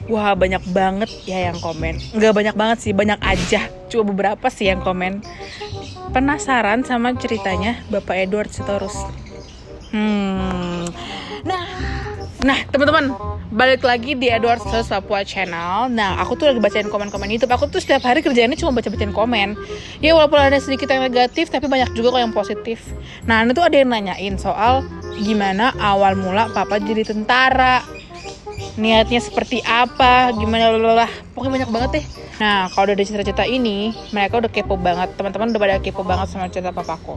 Wah, banyak banget ya yang komen. Nggak banyak banget sih, banyak aja. Cuma beberapa sih yang komen. Penasaran sama ceritanya Bapak Edward Sitorus. Nah, teman-teman, balik lagi di Edward Sitorus Papua Channel. Nah, aku tuh lagi bacain komen-komen YouTube. Aku tuh setiap hari kerjaannya cuma baca-bacain komen. Ya, walaupun ada sedikit yang negatif, tapi banyak juga kok yang positif. Nah, ini tuh ada yang nanyain soal gimana awal mula Papa jadi tentara. Niatnya seperti apa, gimana lelah, pokoknya banyak banget deh. Nah, kalau udah ada cerita-cerita ini, mereka udah kepo banget, teman-teman udah pada kepo banget sama cerita papaku.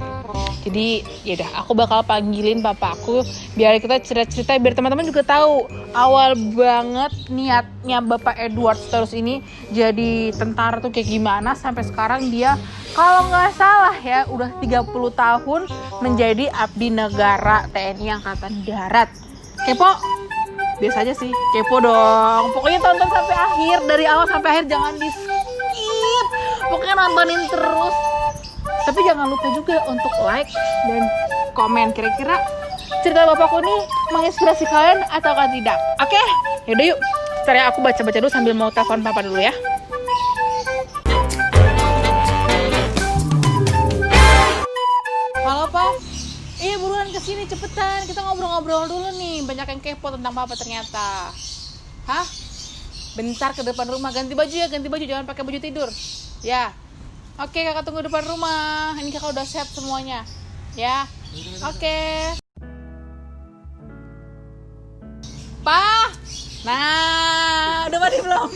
Jadi, yaudah, aku bakal panggilin papaku biar kita cerita-cerita, biar teman-teman juga tahu awal banget niatnya Bapak Edward Sitorus ini jadi tentara tuh kayak gimana sampai sekarang dia, kalau nggak salah ya, udah 30 tahun menjadi abdi negara TNI Angkatan Darat. Kepo? Biasa aja sih, kepo dong. Pokoknya tonton sampai akhir, dari awal sampai akhir, jangan di skip. Pokoknya nontonin terus. Tapi jangan lupa juga untuk like dan komen. Kira-kira cerita bapakku nih menginspirasi kalian ataukah tidak? Oke, yaudah yuk. Ntar ya, aku baca-baca dulu sambil mau telepon papa dulu ya. Halo, Pak. Iya, buruan kesini cepetan, kita ngobrol-ngobrol dulu nih. Banyak yang kepo tentang papa ternyata. Hah? Bentar ke depan rumah, ganti baju ya, ganti baju, jangan pakai baju tidur. Ya. Oke, kakak tunggu depan rumah. Ini kakak udah siap semuanya. Ya. Oke. Pa. Nah, udah mandi belum?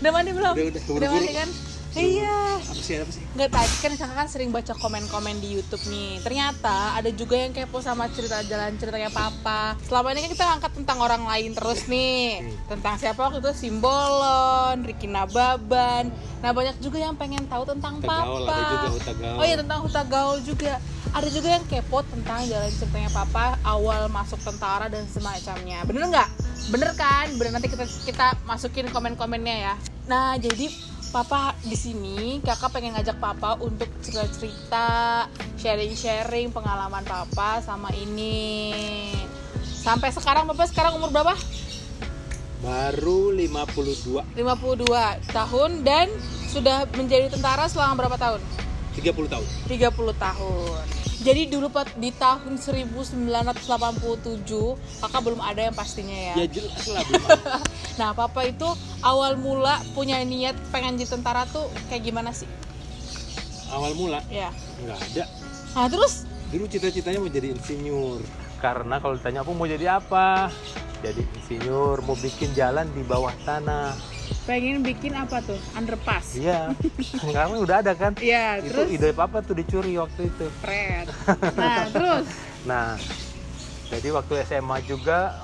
Udah mandi belum? Udah mandi kan? Iya. Apa sih? Nggak, tadi kan kakak kan sering baca komen-komen di YouTube nih. Ternyata ada juga yang kepo sama ceritanya papa. Selama ini kan kita ngangkat tentang orang lain terus nih. Tentang siapa waktu itu, Simbolon, Ricky Nababan. Nah, banyak juga yang pengen tahu tentang Gaul, papa. ada juga Huta Gaul. Oh iya, tentang Huta Gaul juga. Ada juga yang kepo tentang jalan ceritanya papa awal masuk tentara dan semacamnya. Bener nggak? Bener kan? Bener, nanti kita masukin komen-komennya ya. Nah, jadi papa di sini, kakak pengen ngajak papa untuk cerita-cerita, sharing-sharing pengalaman papa sama ini. Sampai sekarang papa sekarang umur berapa? Baru 52. 52 tahun dan sudah menjadi tentara selama berapa tahun? 30 tahun. 30 tahun. Jadi dulu di tahun 1987 kakak belum ada yang pastinya ya. Ya jelas lah belum ada. Nah, papa itu awal mula punya niat pengen jadi tentara tuh kayak gimana sih? Awal mula? Ya. Nggak ada. Nah, terus? Dulu cita-citanya mau jadi insinyur. Karena kalau ditanya aku mau jadi apa? Jadi insinyur, mau bikin jalan di bawah tanah. Pengen bikin apa tuh? Underpass? Iya. Sekarang udah ada kan? Iya, itu terus? ide papa tuh dicuri waktu itu. Keren. Nah, terus? Nah, jadi waktu SMA juga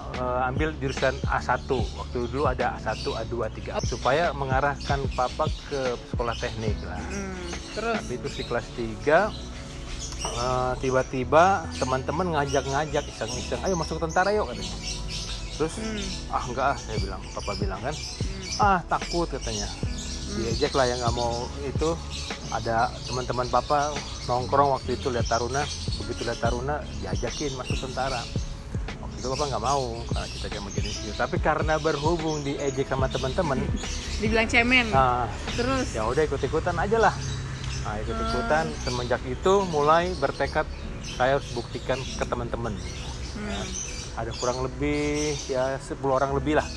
ambil jurusan A1. Waktu dulu ada A1, A2, A3 supaya mengarahkan papa ke sekolah teknik lah. Terus? Tapi itu di kelas 3 tiba-tiba teman-teman ngajak iseng-iseng, ayo masuk tentara yuk katanya. Terus enggak, saya bilang, papa bilang kan, takut katanya. Diajak lah yang nggak mau itu. Ada teman-teman papa nongkrong waktu itu lihat Taruna, begitu lihat Taruna diajakin masuk tentara. Waktu itu papa nggak mau karena kita mau jadi insinyur. Tapi karena berhubung diejek sama teman-teman, dibilang cemen. Terus? Ya udah ikut-ikutan aja lah. Nah, ikut-ikutan semenjak itu mulai bertekad saya harus buktikan ke teman-teman. Ya, ada kurang lebih ya 10 orang lebih lah.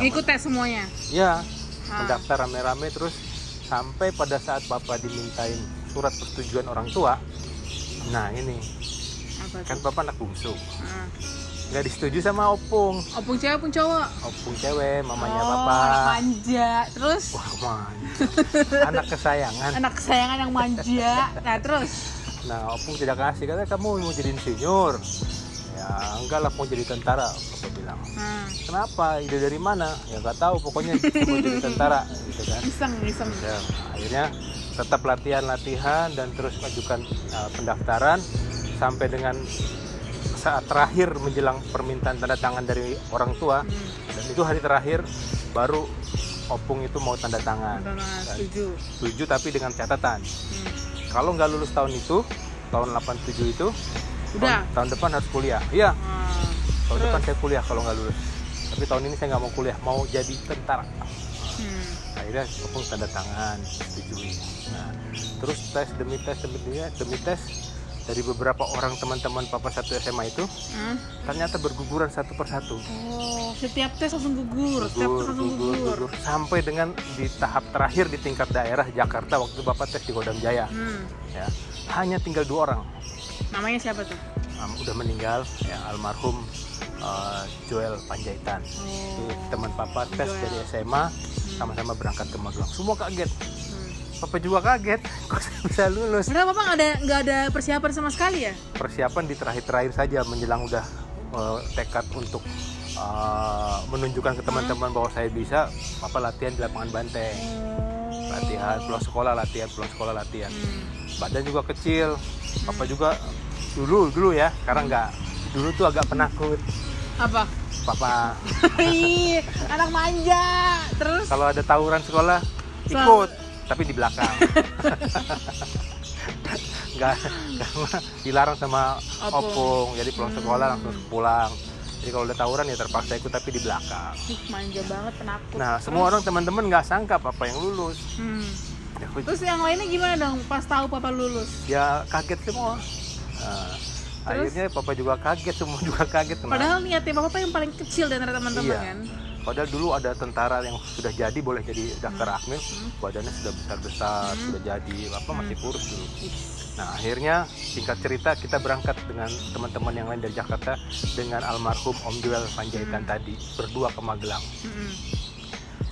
Ikut tes semuanya? Ya, mendaftar rame-rame terus sampai pada saat papa dimintain surat persetujuan orang tua. Nah ini, kan papa anak bungsu. Nggak disetujui sama opung. Opung cewek, opung cowok? Opung cewek, mamanya papa. Anak manja, terus? Wah, manja. Anak kesayangan. Anak kesayangan yang manja. Nah, terus? Nah, opung tidak kasih, katanya kamu mau jadi insinyur. Ya enggak lah, mau jadi tentara, papa bilang. Kenapa? Ide dari mana? Ya nggak tahu, pokoknya mau jadi tentara gitu kan. Iseng. Ya, akhirnya tetap latihan dan terus ajukan pendaftaran sampai dengan saat terakhir menjelang permintaan tanda tangan dari orang tua. Dan itu hari terakhir baru opung itu mau tanda tangan. Setuju tapi dengan catatan. Kalau nggak lulus tahun itu, tahun 87 itu, udah tahun depan harus kuliah. Iya. Tahun depan saya kuliah kalau nggak lulus. tapi tahun ini saya nggak mau kuliah, mau jadi tentara. Hmm. Akhirnya Opung tanda tangan, setujui. Nah, terus tes demi tes dari beberapa orang teman-teman papa satu SMA itu ternyata berguguran satu persatu. Oh, setiap tes langsung gugur, setiap tes langsung gugur. Sampai dengan di tahap terakhir di tingkat daerah Jakarta waktu bapak tes di Kodam Jaya. Ya, hanya tinggal 2 orang. Namanya siapa tuh? Udah meninggal, ya, almarhum Joel Panjaitan. Itu teman papa tes Joel. dari SMA, sama-sama berangkat ke Magelang. Semua kaget. Papa juga kaget, kok saya bisa lulus. Padahal Bapak nggak ada persiapan sama sekali ya? Persiapan di terakhir-terakhir saja, menjelang udah tekad untuk menunjukkan ke teman-teman bahwa saya bisa. Papa latihan di lapangan banteng, latihan pulang sekolah latihan. Badan juga kecil. Papa juga dulu ya, sekarang nggak. Dulu tuh agak penakut. Apa? Papa Ih, anak manja. Terus? kalau ada tawuran sekolah ikut, tapi di belakang. Nggak, karena dilarang sama Opung, jadi pulang sekolah langsung pulang. Jadi kalau udah tawuran ya terpaksa ikut, tapi di belakang. Manja banget, penakut. Nah, semua orang teman-teman nggak sangka papa yang lulus. Ya, Terus yang lainnya gimana dong pas tahu Papa lulus? ya kaget semua. Nah, akhirnya papa juga kaget, semua juga kaget. Padahal niatnya Papa yang paling kecil dari teman-teman Iya. kan? Padahal dulu ada tentara yang sudah jadi boleh jadi Daftar Akmil, badannya sudah besar-besar, sudah jadi, apa masih kurus dulu. Nah, akhirnya singkat cerita kita berangkat dengan teman-teman yang lain dari Jakarta dengan almarhum Om Joel Panjaitan tadi, berdua ke Magelang.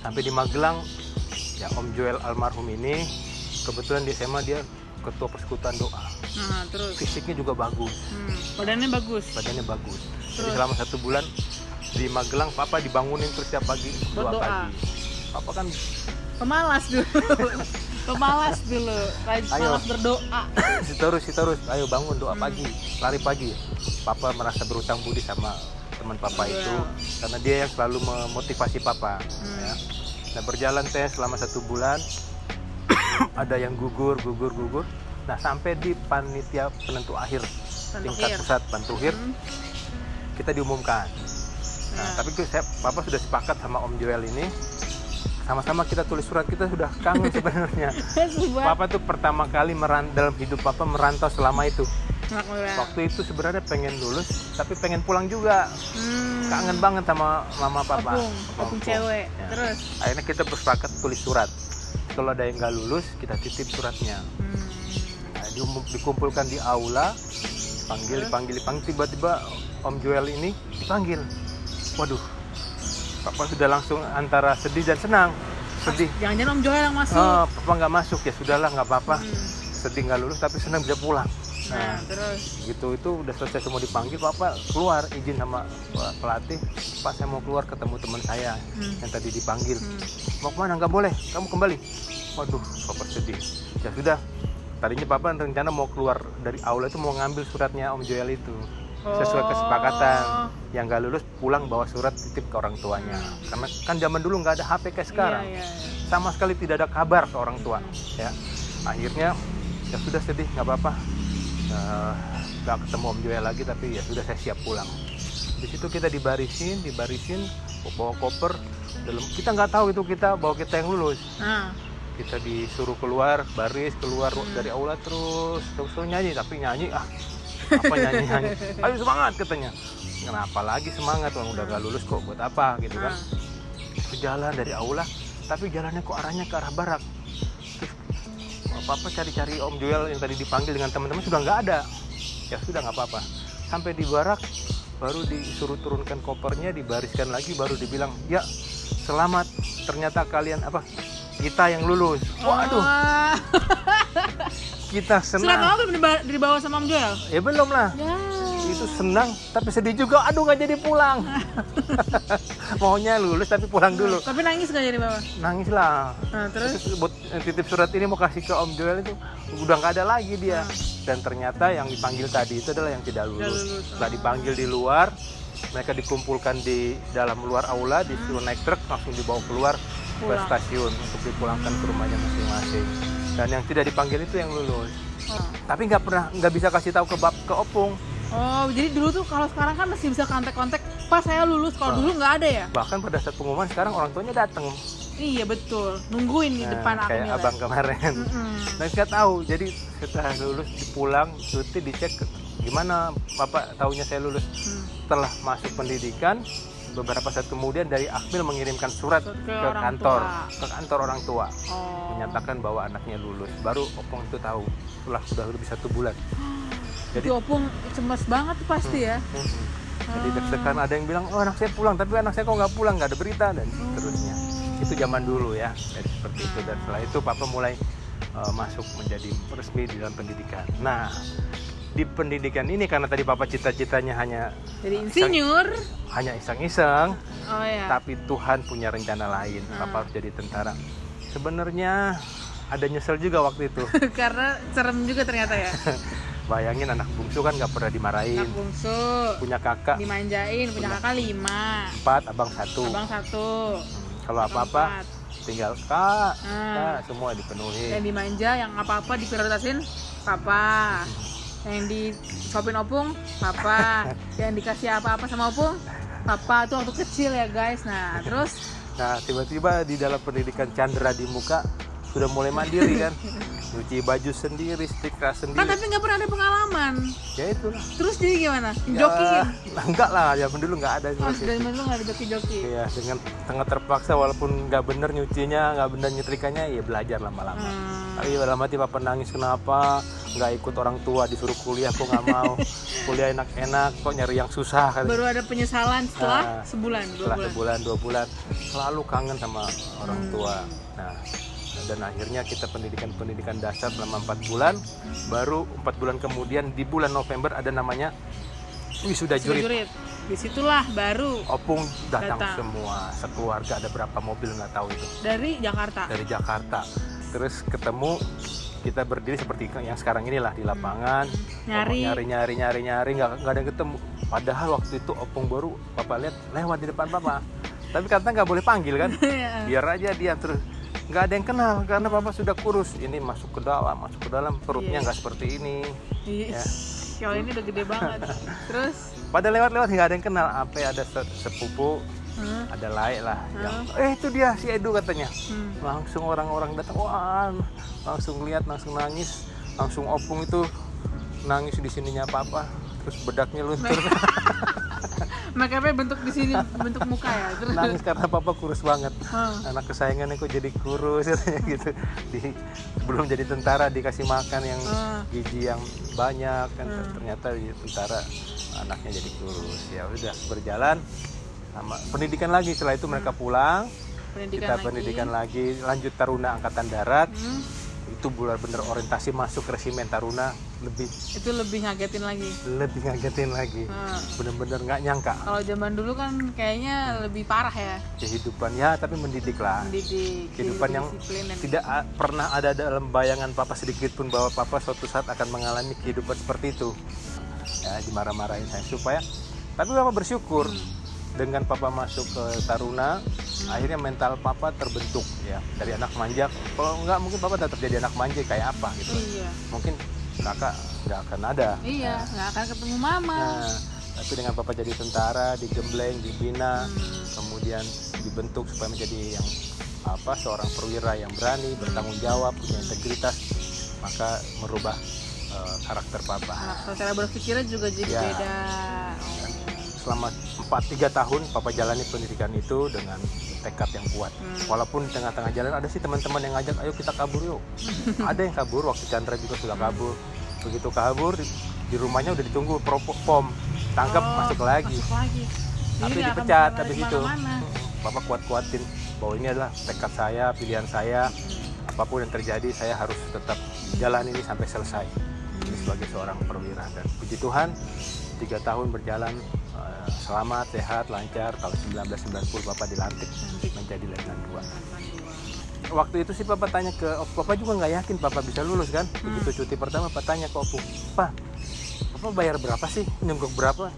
Sampai di Magelang, ya Om Joel almarhum ini kebetulan di SMA dia ketua persekutuan doa. Nah, terus Fisiknya juga bagus, badannya bagus. badannya bagus. Jadi selama 1 bulan di Magelang papa dibangunin terus tiap pagi Buat doa. pagi. Papa kan Pemalas dulu. Pemalas dulu. Rajin Ayo. malas berdoa. terus ayo bangun doa pagi, lari pagi. Papa merasa berutang budi sama teman papa itu karena dia yang selalu memotivasi papa. Ya. Nah, berjalan tes selama 1 bulan ada yang gugur. Nah, sampai di panitia penentu akhir tingkat pusat Pantuhir kita diumumkan. Nah, tapi papa sudah sepakat sama Om Joel ini, sama-sama kita tulis surat. Kita sudah kangen sebenarnya. Papa tuh pertama kali dalam hidup papa merantau selama itu. Waktu itu sebenarnya pengen lulus, tapi pengen pulang juga. Kangen banget sama mama papa. Opung cewek. Ya. Terus? Akhirnya kita bersepakat tulis surat. Kalau ada yang nggak lulus, kita titip suratnya. Nah, dikumpulkan di aula, dipanggil. Tiba-tiba Om Joel ini dipanggil. Waduh, papa sudah langsung antara sedih dan senang. Sedih. Jangan-jangan Om Joel yang masuk. Papa nggak masuk, ya sudahlah, nggak apa-apa. Sedih nggak lulus, tapi senang bisa pulang. Nah, terus? Gitu, itu udah selesai semua dipanggil, papa keluar izin sama pelatih. Pak, saya mau keluar ketemu teman saya yang tadi dipanggil. Mau kemana? Nggak boleh, kamu kembali. Waduh, papa sedih. Ya sudah, tadinya papa rencana mau keluar dari aula itu mau ngambil suratnya Om Joel itu. Sesuai kesepakatan, yang nggak lulus pulang bawa surat titip ke orang tuanya. Karena kan zaman dulu nggak ada HP kayak sekarang. Sama sekali tidak ada kabar ke orang tua. Ya, akhirnya ya sudah, sedih, nggak apa-apa. Nggak ketemu Om Joel lagi, tapi ya sudah, saya siap pulang. Di situ kita dibarisin, bawa koper. Kita nggak tahu itu bahwa kita yang lulus. Kita disuruh keluar dari aula terus nyanyi, tapi nyanyi apa nyanyi ayo semangat katanya. Kenapa lagi semangat, orang udah gak lulus kok, buat apa gitu kan. Jalan dari aula, tapi jalannya kok arahnya ke arah barak. Terus papa cari-cari Om Joel yang tadi dipanggil dengan teman-teman sudah nggak ada. Ya sudah, nggak apa-apa. Sampai di barak baru disuruh turunkan kopernya, dibariskan lagi, baru dibilang ya selamat, ternyata kalian kita yang lulus. Waduh. Kita senang. Surat apa belum dibawa sama Om Joel? Ya belum lah. Ya. Itu senang, tapi sedih juga. Aduh, nggak jadi pulang. Maunya lulus tapi pulang dulu. Tapi nangis nggak jadi bawa? Nangis lah. Nah, terus? Buat titip surat ini mau kasih ke Om Joel itu udah nggak ada lagi dia. Dan ternyata yang dipanggil tadi itu adalah yang tidak lulus. Setelah dipanggil di luar, mereka dikumpulkan di dalam luar aula, disuruh naik truk, langsung dibawa keluar ke stasiun untuk dipulangkan ke rumahnya masing-masing. Dan yang tidak dipanggil itu yang lulus. Tapi nggak bisa kasih tahu ke Opung. Oh, jadi dulu tuh kalau sekarang kan masih bisa kontak-kontak pas saya lulus. Kalau dulu nggak ada ya. Bahkan pada saat pengumuman sekarang orang tuanya datang. Iya betul, nungguin di depan aku Kayak nih. abang kemarin. Nah nggak tahu, jadi setelah lulus pulang cuti dicek gimana bapak taunya saya lulus. Setelah masuk pendidikan beberapa saat kemudian dari Akmil mengirimkan surat ke kantor orang tua menyatakan bahwa anaknya lulus. Baru opung itu tahu setelah sudah lebih 1 bulan. Jadi opung cemas banget pasti ya. Jadi deg-degan, ada yang bilang oh anak saya pulang tapi anak saya kok nggak pulang, nggak ada berita dan seterusnya. Itu zaman dulu ya, jadi seperti itu. Dan setelah itu papa mulai masuk menjadi resmi di dalam pendidikan. Nah di pendidikan ini karena tadi papa cita-citanya hanya jadi insinyur, hanya iseng-iseng, ya. tapi Tuhan punya rencana lain. Papa harus jadi tentara. Sebenarnya ada nyesel juga waktu itu. Karena serem juga ternyata ya. Bayangin anak bungsu kan nggak pernah dimarahin. Anak bungsu Punya kakak dimanjain, punya kakak 5, 4, abang 1. abang 1. Kalau apa-apa tinggal kak, semua dipenuhi. Yang dimanja, yang apa-apa diprioritasin papa. Yang disuapin opung papa. Yang dikasih apa-apa sama opung papa. Itu waktu kecil ya guys. Nah terus tiba-tiba di dalam pendidikan Chandra di muka sudah mulai mandiri kan. Nyuci baju sendiri, setrika sendiri. kan tapi nggak pernah ada pengalaman. Ya itulah. Terus jadi gimana? Ya, Jokiin? enggak lah, zaman dulu nggak ada seperti itu. Zaman dulu nggak ada joki-joki. Iya, dengan tengah terpaksa walaupun nggak bener nyucinya, nggak bener nyetrikanya, ya belajar lama-lama. Tapi dalam hati papa nangis kenapa nggak ikut orang tua disuruh kuliah, kok nggak mau kuliah enak-enak, kok nyari yang susah kan. Baru ada penyesalan setelah sebulan, 2 setelah bulan. sebulan 2 bulan selalu kangen sama orang tua. Nah dan akhirnya kita pendidikan dasar selama 4 bulan, baru 4 bulan kemudian di bulan November ada namanya wisuda jurit. Disitulah baru opung datang semua sekeluarga, ada berapa mobil nggak tahu itu dari Jakarta. Terus ketemu, kita berdiri seperti yang sekarang inilah di lapangan, nyari nggak ada yang ketemu. Padahal waktu itu opung baru papa lihat lewat di depan papa, tapi katanya nggak boleh panggil kan, biar aja dia terus. Nggak ada yang kenal karena papa sudah kurus. Ini masuk ke dalam perutnya nggak seperti ini. Ya. Kalau ini udah gede banget. Terus pada lewat nggak ada yang kenal. Apa ada sepupu, ada lain lah. Yang, itu dia si Edu katanya. Langsung orang-orang datang, wah, langsung lihat, langsung nangis, langsung opung itu nangis di sininya papa. Terus bedaknya luntur. Makanya bentuk di sini, bentuk muka ya. Terus nangis karena papa kurus banget. Anak kesayangannya kok jadi kurus gitu. Belum jadi tentara dikasih makan yang gizi yang banyak kan, ternyata di tentara anaknya jadi kurus. Ya udah berjalan sama pendidikan lagi. Setelah itu mereka pulang, pendidikan lagi lanjut Taruna Angkatan Darat. Itu benar-benar orientasi masuk resimen Taruna lebih ngagetin lagi. Benar-benar nggak nyangka. Kalau zaman dulu kan kayaknya lebih parah ya kehidupannya, tapi mendidik kehidupan yang tidak pernah ada dalam bayangan papa sedikit pun bahwa papa suatu saat akan mengalami kehidupan seperti itu ya, dimarah-marahin saya supaya, tapi papa bersyukur dengan papa masuk ke Taruna. Akhirnya mental papa terbentuk ya, dari anak manja. Kalau nggak mungkin papa tetap jadi anak manja kayak apa gitu. Mungkin kakak nggak akan ada. Nggak akan ketemu mama. Tapi dengan papa jadi tentara, digembleng, dibina, kemudian dibentuk supaya menjadi yang seorang perwira yang berani, bertanggung jawab, punya integritas, maka merubah karakter papa. Cara berpikirnya juga jadi beda. Selama 3 tahun papa jalani pendidikan itu dengan tekad yang kuat. Walaupun di tengah-tengah jalan ada sih teman-teman yang ngajak, ayo kita kabur yuk. Ada yang kabur, waktu Chandra juga sudah kabur. Begitu kabur di rumahnya udah ditunggu pom, tangkap masuk lagi. Tapi dipecat habis itu. Papa kuat-kuatin bahwa ini adalah tekad saya, pilihan saya. Apapun yang terjadi saya harus tetap jalan ini sampai selesai. Ini sebagai seorang perwira, dan puji Tuhan 3 tahun berjalan selamat, sehat, lancar. Tahun 1990 papa dilantik menjadi Letnan 2. Waktu itu sih papa tanya ke papa juga nggak yakin papa bisa lulus kan. Begitu cuti pertama papa tanya ke opung, papa bayar berapa sih, nyungguk berapa,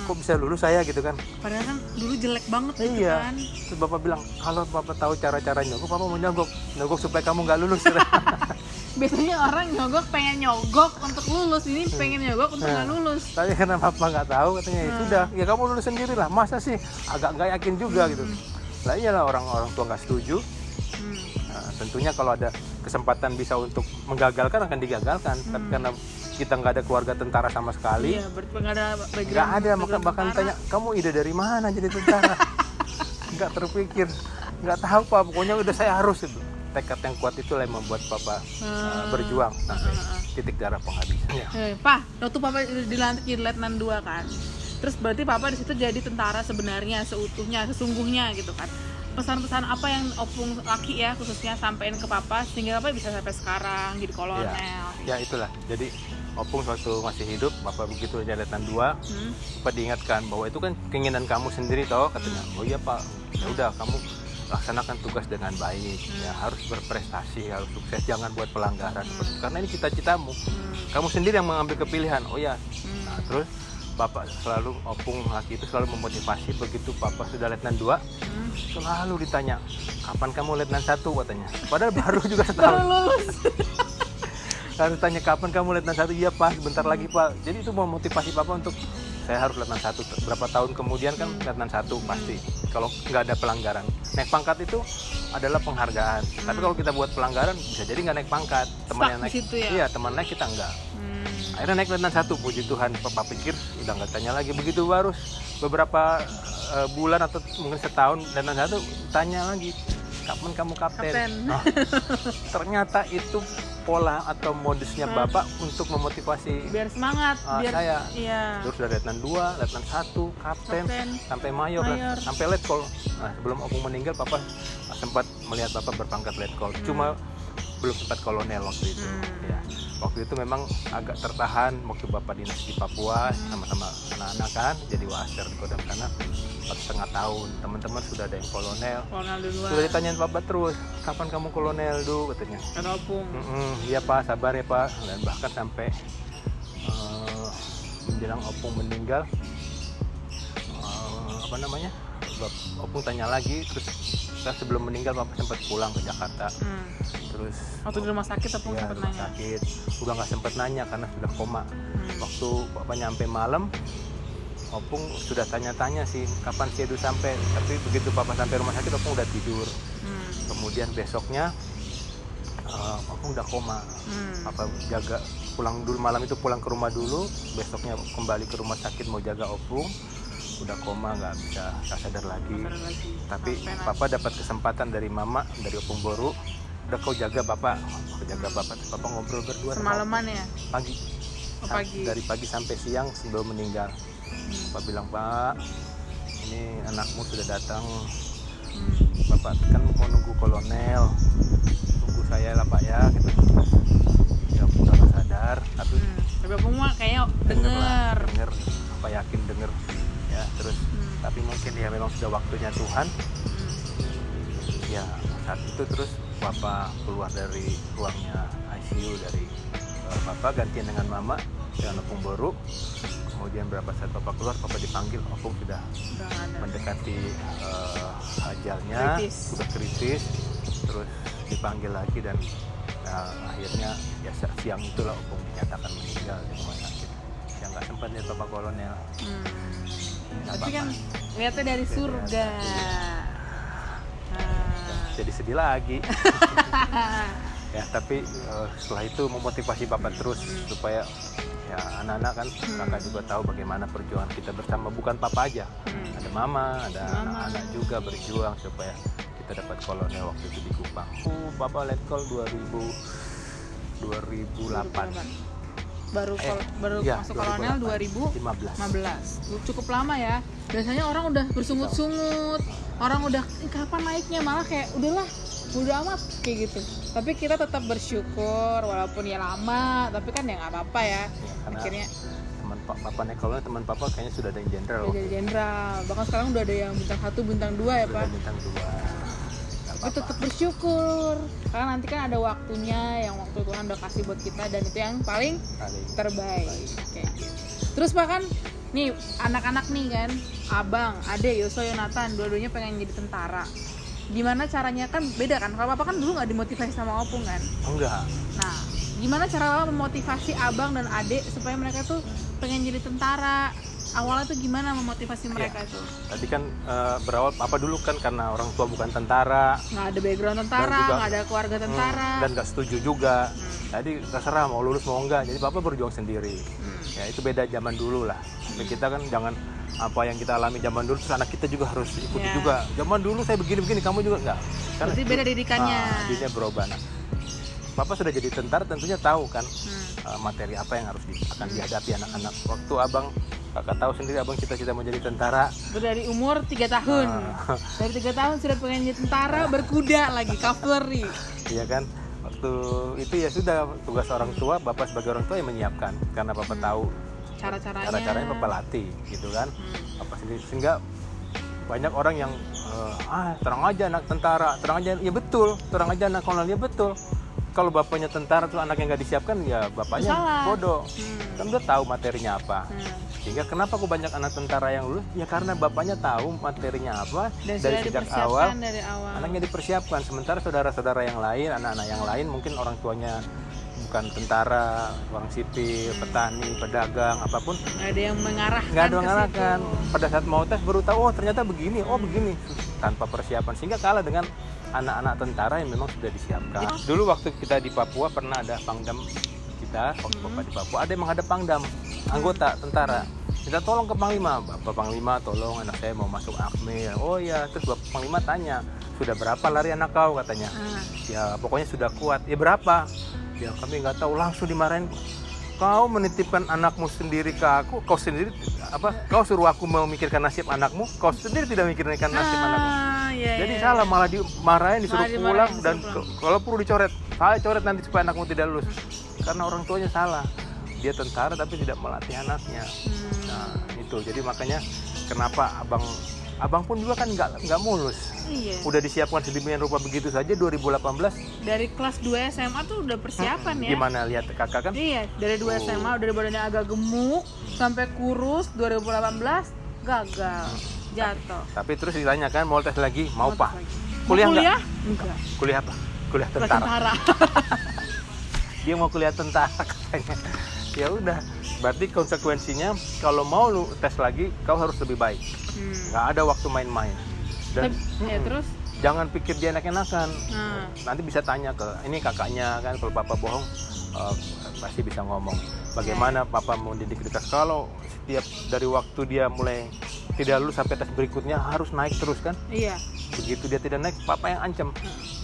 kok bisa lulus saya gitu kan. Padahal kan dulu jelek banget gitu kan. Terus bapak bilang, kalau papa tahu cara-cara nyogok, papa mau nyogok supaya kamu nggak lulus. Biasanya orang nyogok pengen nyogok untuk lulus, ini pengen nyogok untuk nggak lulus. Tapi karena papa nggak tahu katanya ya sudah, ya kamu lulus sendiri lah. Masa sih agak nggak yakin juga gitu. Lah iyalah orang tua nggak setuju. Nah, tentunya kalau ada kesempatan bisa untuk menggagalkan akan digagalkan. Tapi karena kita nggak ada keluarga tentara sama sekali, Iya, nggak ada background. nggak ada, background bahkan tentara. tanya kamu ide dari mana jadi tentara. Nggak terpikir, nggak tahu pak. Pokoknya udah saya harus itu. Tekad yang kuat itulah yang membuat papa berjuang sampai titik darah penghabisannya. Pak, waktu papa dilantik jadi letnan 2 kan. Terus berarti papa di situ jadi tentara sebenarnya seutuhnya, sesungguhnya gitu kan. Pesan-pesan apa yang opung laki ya khususnya sampein ke papa sehingga papa bisa sampai sekarang jadi kolonel? Ya itulah. Jadi opung waktu masih hidup, bapak begitu jadi letnan 2, bapak diingatkan bahwa itu kan keinginan kamu sendiri toh katanya. Oh iya pak, ya udah kamu laksanakan tugas dengan baik, ya harus berprestasi, harus sukses, jangan buat pelanggaran karena ini cita-citamu. Kamu sendiri yang mengambil kepilihan. Oh ya. Nah, terus bapak selalu opung laki itu selalu memotivasi. Begitu papa sudah letnan 2, selalu ditanya kapan kamu letnan 1 katanya. Padahal baru juga setahun. Baru lulus. Lalu tanya kapan kamu letnan 1, iya pak, bentar lagi pak. Jadi itu memotivasi papa untuk saya harus letnan 1. Berapa tahun kemudian kan letnan 1 pasti. Kalau nggak ada pelanggaran, naik pangkat itu adalah penghargaan. Tapi kalau kita buat pelanggaran bisa jadi nggak naik pangkat. Teman yang naik, situ ya? iya teman naik kita enggak. Akhirnya naik letnan 1, puji Tuhan. Papa pikir udah nggak tanya lagi. Begitu baru beberapa bulan atau mungkin setahun letnan 1 tanya lagi kapan kamu kapten? Nah, ternyata itu pola atau modusnya bapak untuk memotivasi Biar semangat, biar saya. Iya. Terus dari letnan 2, letnan 1, kapten, sampai mayor. Sampai letkol. Nah, sebelum opung meninggal papa sempat melihat bapak berpangkat letkol. Cuma belum sempat kolonel waktu itu. Ya. Waktu itu memang agak tertahan waktu bapak dinas di Papua sama-sama anak-anak kan jadi wasir di Kodam sana 4,5 tahun. Teman-teman sudah ada yang kolonel. Kolonel duluan. Sudah ditanyain bapak terus, kapan kamu kolonel du katanya. Kata opung. Iya pak, sabar ya pak. Dan bahkan sampai menjelang opung meninggal, opung tanya lagi. Terus sebelum meninggal bapak sempat pulang ke Jakarta. Terus waktu di rumah sakit opung ya, sempat rumah nanya. sakit udah nggak sempat nanya karena sudah koma. Waktu bapak nyampe malam, opung sudah tanya-tanya sih kapan si Edu sampai. Tapi begitu papa sampai rumah sakit opung udah tidur. Kemudian besoknya opung udah koma. Papa jaga pulang dulu, malam itu pulang ke rumah dulu, besoknya kembali ke rumah sakit mau jaga opung. Udah koma, nggak sadar lagi. Tapi papa dapat kesempatan dari mama, dari opung Boru, udah kau jaga bapak. Terus papa ngobrol berdua. Semalaman ya? Pagi. Pagi. Dari pagi sampai siang sebelum meninggal. Papa bilang, pak, ini anakmu sudah datang. Bapak kan mau nunggu kolonel, tunggu saya lah pak ya gitu. Ya udah nggak sadar, tapi opung mah kayaknya denger. apa yakin denger ya. Terus tapi mungkin ya memang sudah waktunya Tuhan. Ya saat itu terus papa keluar dari ruangnya ICU dari bapak, gantian dengan mama dengan opung Boru. Kemudian berapa saat papa keluar, papa dipanggil, opung sudah mendekati ajalnya, sudah kritis. Terus dipanggil lagi dan akhirnya ya siang itulah opung dinyatakan meninggal di rumah sakit. Ya nggak sempat lihat bapak kolonel. Tapi kan lihatnya dari surga. Jadi sedih lagi. Ya tapi setelah itu memotivasi bapak terus supaya ya anak-anak kan, kakak juga tahu bagaimana perjuangan kita bersama, bukan papa aja, ada mama, ada anak-anak juga berjuang supaya kita dapat kolonel waktu itu di Kupang. Bapak letkol 2008. Baru iya, masuk kolonel 2015. Cukup lama ya. Biasanya orang udah bersungut-sungut, orang udah kapan naiknya, malah kayak udahlah bodo amat kayak gitu. Tapi kita tetap bersyukur walaupun ya lama, tapi kan ya nggak apa-apa ya. Akhirnya teman papa naik kolonel, teman papa kayaknya sudah ada yang jenderal. Udah jadi jenderal. Bahkan sekarang udah ada yang bintang 1, bintang 2 ya, Pak. Bintang 2. Tapi tetap bersyukur karena nanti kan ada waktunya yang waktu Tuhan udah kasih buat kita, dan itu yang paling terbaik. Kayak gitu. Terus Pak kan nih anak-anak nih kan, abang, ade, Yoso, Yonatan, dua-duanya pengen jadi tentara. gimana caranya, kan beda kan, kalau papa kan dulu nggak dimotivasi sama opung kan. Enggak. Nah, gimana cara papa memotivasi abang dan adik supaya mereka tuh pengen jadi tentara? Awalnya tuh gimana memotivasi mereka tuh? Tadi kan berawal apa dulu kan karena orang tua bukan tentara, Nggak ada background tentara, nggak ada keluarga tentara. dan nggak setuju juga. Jadi terserah mau lulus mau enggak. Jadi papa berjuang sendiri. Ya itu beda zaman dulu lah. Tapi kita kan jangan apa yang kita alami zaman dulu terus anak kita juga harus ikuti juga. Zaman dulu saya begini-begini, kamu juga enggak. Kan Berarti beda didikannya. Didikannya berubah. Nah, papa sudah jadi tentara tentunya tahu kan materi apa yang harus akan dihadapi anak-anak. Waktu abang kakak tahu sendiri, abang cita-cita mau jadi tentara. Dari umur 3 tahun. Dari 3 tahun sudah pengen jadi tentara, berkuda lagi, cavalry. Iya kan? Waktu itu ya sudah tugas orang tua, bapak sebagai orang tua yang menyiapkan karena bapak tahu cara-caranya bapak latih gitu kan. Bapak sendiri sehingga banyak orang yang terang aja anak tentara, terang aja ya betul, terang aja anak kolonel ya betul. Kalau bapaknya tentara tuh anaknya nggak disiapkan ya bapaknya bodoh. Kan udah tahu materinya apa. Sehingga kenapa kok banyak anak tentara yang lulus? Ya karena bapaknya tahu materinya apa dan dari sejak awal. Dari awal. Anaknya dipersiapkan. Sementara saudara-saudara yang lain, anak-anak yang lain mungkin orang tuanya bukan tentara, orang sipil, petani, pedagang, apapun. Nggak ada yang mengarahkan. Nggak ada yang mengarahkan. Pada saat mau tes baru tahu, oh ternyata begini, oh begini. Tanpa persiapan. Sehingga kalah dengan anak-anak tentara yang memang sudah disiapkan. Dulu waktu kita di Papua pernah ada pangdam kita, waktu Bapak di Papua, ada yang menghadap pangdam, anggota tentara. Minta tolong ke Panglima, Bapak Panglima tolong anak saya mau masuk Akmil. Oh ya, terus Bapak Panglima tanya, sudah berapa lari anak kau katanya? Ya pokoknya sudah kuat. Ya berapa? Ya kami nggak tahu, langsung dimarahin. Kau menitipkan anakmu sendiri ke aku, kau sendiri apa? Kau suruh aku memikirkan nasib anakmu, kau sendiri tidak memikirkan nasib anakmu. Jadi salah, malah dimarahin, disuruh pulang dan kalau perlu dicoret. Saya coret nanti supaya anakmu tidak lulus. Karena orang tuanya salah. Dia tentara tapi tidak melatih anaknya. Nah, itu. Jadi makanya kenapa abang pun juga kan nggak mulus. Iya. Udah disiapkan sedemikian rupa begitu saja 2018. Dari kelas 2 SMA tuh udah persiapan ya. Gimana lihat kakak kan? Iya, dari 2 SMA udah badannya agak gemuk sampai kurus, 2018 gagal. Jatuh. Tapi terus ditanya kan mau tes lagi, mau apa? Kuliah enggak? Enggak. Kuliah apa? Kuliah tentara. Dia mau kuliah tentara katanya. Ya udah, berarti konsekuensinya kalau mau lu tes lagi, kau harus lebih baik. Nggak ada waktu main-main. Dan terus jangan pikir dia enak-enakan. Nanti bisa tanya ke ini kakaknya kan, kalau papa bohong pasti bisa ngomong. Bagaimana papa mau didik kita? Kalau setiap dari waktu dia mulai tidak lulus sampai tes berikutnya harus naik terus kan? Iya. Begitu dia tidak naik, papa yang ancam.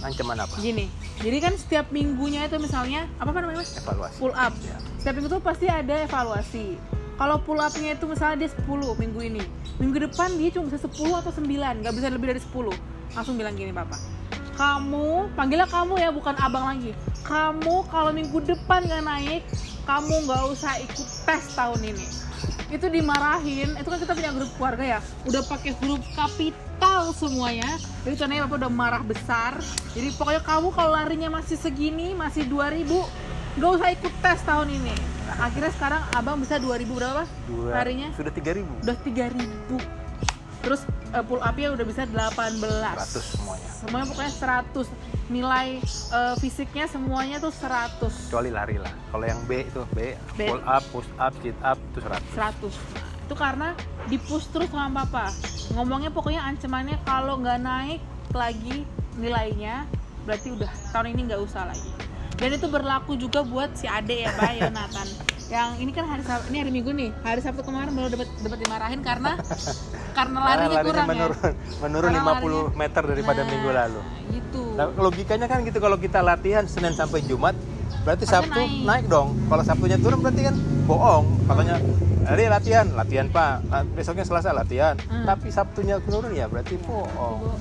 Ancaman apa? Gini, jadi kan setiap minggunya itu misalnya apa namanya mas? Evaluasi. Pull up. Ya. Setiap minggu tuh pasti ada evaluasi. Kalau pull up-nya itu misalnya dia 10 minggu ini, minggu depan dia cuma bisa 10 atau 9, nggak bisa lebih dari 10. Langsung bilang gini papa, kamu, panggilnya kamu ya, bukan abang lagi. Kamu kalau minggu depan nggak naik, kamu nggak usah ikut tes tahun ini. Itu dimarahin. Itu kan kita punya grup keluarga ya, udah pakai huruf kapital semuanya. Jadi contohnya bapak udah marah besar. Jadi pokoknya kamu kalau larinya masih segini, masih 2000, nggak usah ikut tes tahun ini. Akhirnya sekarang abang bisa 2000 berapa larinya? Sudah 3000. Udah 3000. Terus pull up-nya udah bisa 18. 100 semuanya. Semuanya pokoknya 100. Nilai fisiknya semuanya tuh 100. Kecuali lari lah. Kalau yang B itu B. Pull up, push up, sit up itu 100. 100. Itu karena di-push terus sama papa. Ngomongnya pokoknya ancamannya kalau nggak naik lagi nilainya, berarti udah tahun ini nggak usah lagi. Dan itu berlaku juga buat si Ade ya, Pak Yonatan. Yang ini kan ini hari Minggu nih. Hari Sabtu kemarin baru dapat dimarahin karena larinya kurang menurun karena 50 meter daripada minggu lalu. Gitu. Nah, logikanya kan gitu, kalau kita latihan Senin sampai Jumat, berarti Sabtu naik dong. Kalau Sabtunya turun berarti kan bohong. Makanya hari latihan Pak. Besoknya Selasa latihan. Tapi Sabtunya turun ya berarti bohong.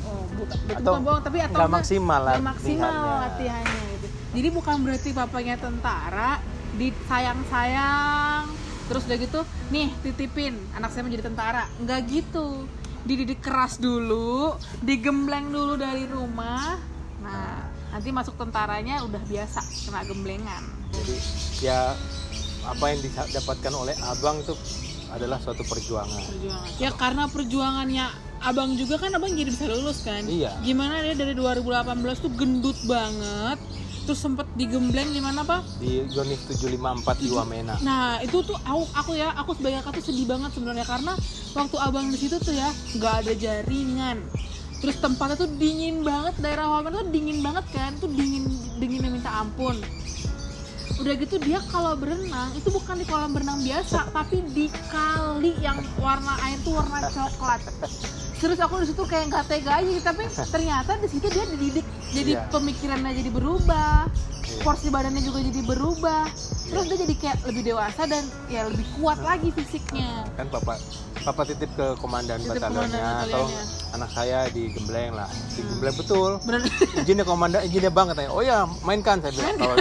Atau bohong, tapi nggak maksimal latihannya gitu. Jadi bukan berarti papanya tentara disayang-sayang terus udah gitu nih titipin anak saya menjadi tentara, nggak gitu. Dididik keras dulu, digembleng dulu dari rumah. Nah nanti masuk tentaranya udah biasa kena gemblengan. Jadi ya apa yang didapatkan oleh abang itu adalah suatu perjuangan. Ya karena perjuangannya abang juga kan, abang jadi bisa lulus kan? Iya. Gimana dia dari 2018 tuh gendut banget, terus sempet digembleng di mana apa? Di Yonif 754 di Wamena. Nah itu tuh aku sebagai kakak tuh sedih banget sebenarnya, karena waktu abang di situ tuh ya nggak ada jaringan, terus tempatnya tuh dingin banget, daerah Wamena tuh dingin banget kan, tuh dinginnya minta ampun. Udah gitu dia kalau berenang itu bukan di kolam berenang biasa, tapi di kali yang warna air tuh warna coklat. Terus aku di situ kayak nggak tega aja, tapi ternyata di situ dia dididik, jadi Iya. pemikirannya jadi berubah, Iya. porsi badannya juga jadi berubah. Terus dia jadi kayak lebih dewasa dan ya lebih kuat lagi fisiknya. Kan papa titip ke komandan Titip batalionnya, komandan tolong batalionnya. anak saya digembleng lah. Digembleng betul. Bener. Izinnya komandan, izinnya bang katanya. Oh ya, mainkan saya bilang. Kalau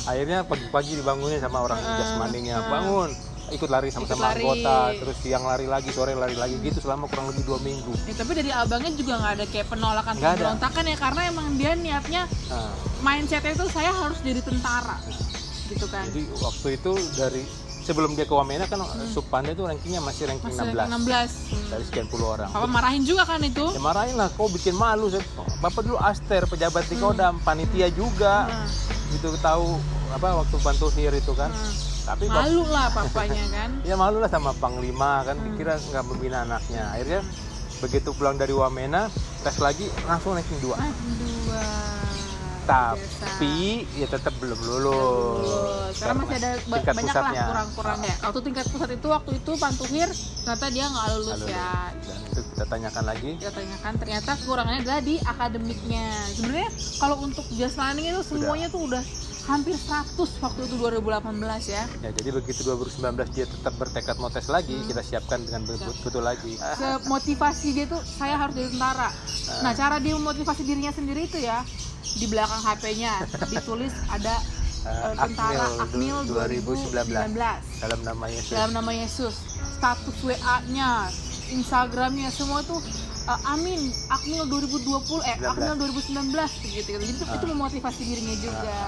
akhirnya pagi-pagi dibangunin sama orang jasmaninya, bangun, ikut lari sama-sama Ikut lari. anggota, terus siang lari lagi, sore lari lagi, gitu selama kurang lebih 2 minggu. Ya, tapi dari abangnya juga nggak ada kayak penolakan, Nggak ada. pemberontakan ya, karena emang dia niatnya Nah, mindsetnya itu saya harus jadi tentara gitu kan. jadi waktu itu dari sebelum dia ke Wamena kan Subpanda itu rankingnya masih ranking Masih 16 16. dari sekian puluh orang. Papa marahin juga kan itu. Ya marahin lah, kau bikin malu. Bapak dulu aster, pejabat di Kodam, panitia juga. Gitu tahu apa waktu bantu hir itu kan. Tapi Malu lah papanya kan. ya malu lah sama panglima kan, dikira nggak membina anaknya. Akhirnya begitu pulang dari Wamena, tes lagi langsung ranking 2. Dua. Tapi ya tetap belum lulus. Karena masih ada tingkat banyak pusatnya. lah kurang-kurangnya. Waktu tingkat pusat itu waktu pantuhir ternyata dia nggak lulus Lalu, ya. dan itu kita tanyakan lagi. Kita tanyakan ternyata kekurangannya adalah di akademiknya. Sebenarnya kalau untuk jasmani itu semuanya tuh udah hampir 100 waktu itu 2018 ya. Ya, jadi begitu 2019 dia tetap bertekad mau tes lagi, kita siapkan dengan betul lagi. Motivasi dia tuh saya harus jadi tentara. Nah, cara dia memotivasi dirinya sendiri itu ya di belakang HP-nya ditulis ada tentara Akmil 2019 dalam nama Yesus. dalam nama Yesus. Status WA-nya, Instagram-nya semua tuh Amin Akmil 2020 Akmil 2019 gitu. Jadi itu memotivasi dirinya juga.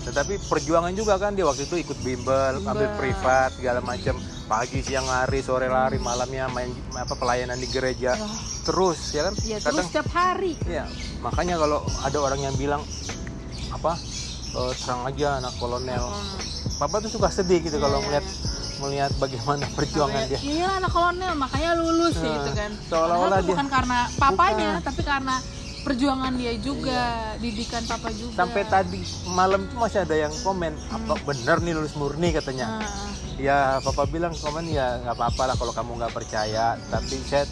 Tetapi perjuangan juga kan dia waktu itu ikut bimbel, ambil privat segala macam, pagi siang lari, sore lari, malamnya main pelayanan di gereja. Terus ya kan? Ya terus setiap hari. Iya. Makanya kalau ada orang yang bilang serang aja anak kolonel. Papa tuh suka sedih gitu kalau melihat bagaimana perjuangan dia. Iya anak kolonel makanya lulus gitu kan. Seolah-olah dia bukan karena papanya tapi karena perjuangan dia juga, didikan papa juga. sampai tadi malam tuh masih ada yang komen, apa bener nih lulus murni katanya. Ya papa bilang komen ya nggak apa-apa lah kalau kamu nggak percaya, tapi saya